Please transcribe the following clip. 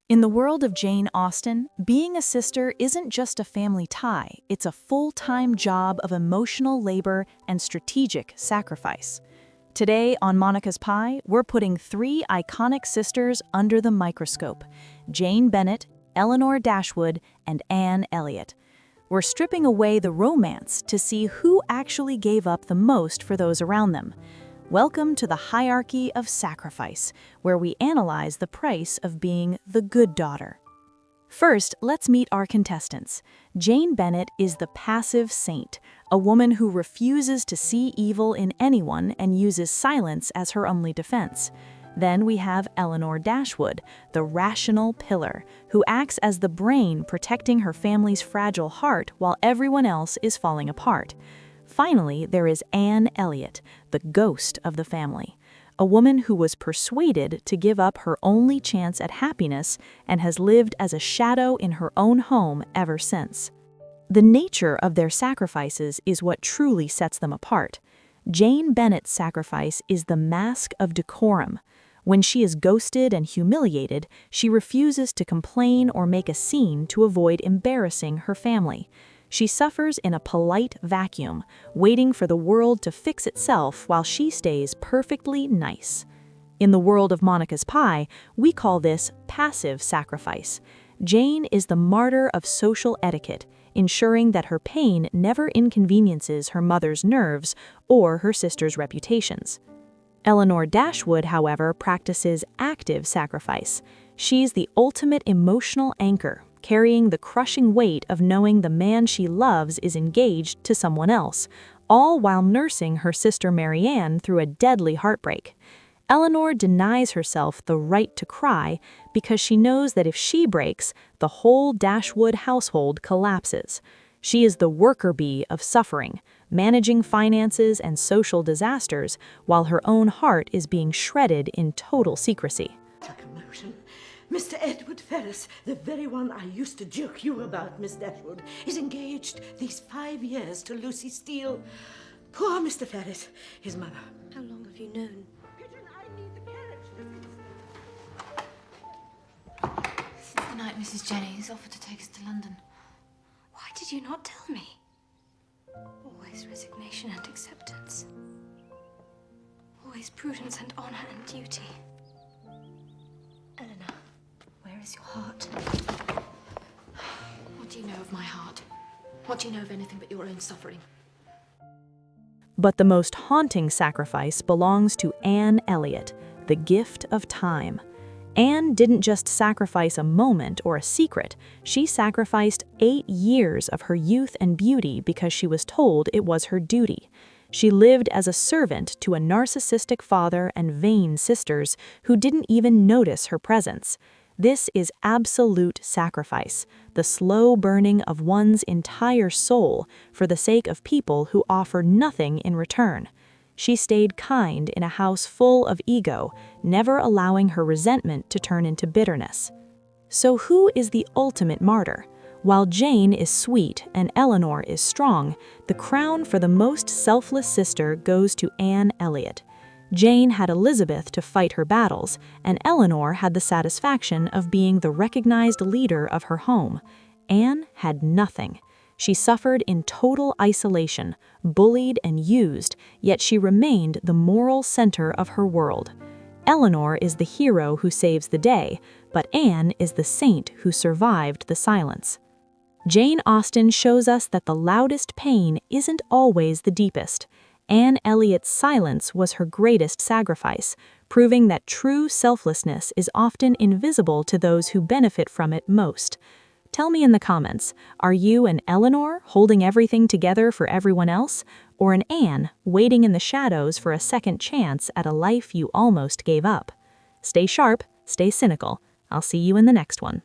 In the world of Jane Austen, being a sister isn't just a family tie, it's a full-time job of emotional labor and strategic sacrifice. Today on Monica's Pie, we're putting three iconic sisters under the microscope: Jane Bennet, Elinor Dashwood, and Anne Elliot. We're stripping away the romance to see who actually gave up the most for those around them. Welcome to the hierarchy of sacrifice, where we analyze the price of being the good daughter. First, let's meet our contestants. Jane Bennet is the passive saint, a woman who refuses to see evil in anyone and uses silence as her only defense. Then we have Elinor Dashwood, the rational pillar, who acts as the brain protecting her family's fragile heart while everyone else is falling apart. Finally, there is Anne Elliot, the ghost of the family, a woman who was persuaded to give up her only chance at happiness and has lived as a shadow in her own home ever since. The nature of their sacrifices is what truly sets them apart. Jane Bennet's sacrifice is the mask of decorum. When she is ghosted and humiliated, she refuses to complain or make a scene to avoid embarrassing her family. She suffers in a polite vacuum, waiting for the world to fix itself while she stays perfectly nice. In the world of Monica's Pie, we call this passive sacrifice. Jane is the martyr of social etiquette, ensuring that her pain never inconveniences her mother's nerves or her sister's reputations. Elinor Dashwood, however, practices active sacrifice. She's the ultimate emotional anchor, carrying the crushing weight of knowing the man she loves is engaged to someone else, all while nursing her sister Marianne through a deadly heartbreak. Eleanor denies herself the right to cry because she knows that if she breaks, the whole Dashwood household collapses. She is the worker bee of suffering, managing finances and social disasters while her own heart is being shredded in total secrecy. Mr. Edward Ferris, the very one I used to joke you about, Miss Dashwood, is engaged these 5 years to Lucy Steele. Poor Mr. Ferris, his mother. How long have you known? Pigeon, I need the carriage. Since the night Mrs. Jennings offered to take us to London. Why did you not tell me? Always resignation and acceptance. Always prudence and honor and duty. Eleanor, where is your heart? What do you know of my heart? What do you know of anything but your own suffering? But the most haunting sacrifice belongs to Anne Elliot, the gift of time. Anne didn't just sacrifice a moment or a secret, she sacrificed 8 years of her youth and beauty because she was told it was her duty. She lived as a servant to a narcissistic father and vain sisters who didn't even notice her presence. This is absolute sacrifice, the slow burning of one's entire soul for the sake of people who offer nothing in return. She stayed kind in a house full of ego, never allowing her resentment to turn into bitterness. So who is the ultimate martyr? While Jane is sweet and Eleanor is strong, the crown for the most selfless sister goes to Anne Elliot. Jane had Elizabeth to fight her battles, and Eleanor had the satisfaction of being the recognized leader of her home. Anne had nothing. She suffered in total isolation, bullied and used, yet she remained the moral center of her world. Eleanor is the hero who saves the day, but Anne is the saint who survived the silence. Jane Austen shows us that the loudest pain isn't always the deepest. Anne Elliot's silence was her greatest sacrifice, proving that true selflessness is often invisible to those who benefit from it most. Tell me in the comments, are you an Eleanor holding everything together for everyone else, or an Anne waiting in the shadows for a second chance at a life you almost gave up? Stay sharp, stay cynical. I'll see you in the next one.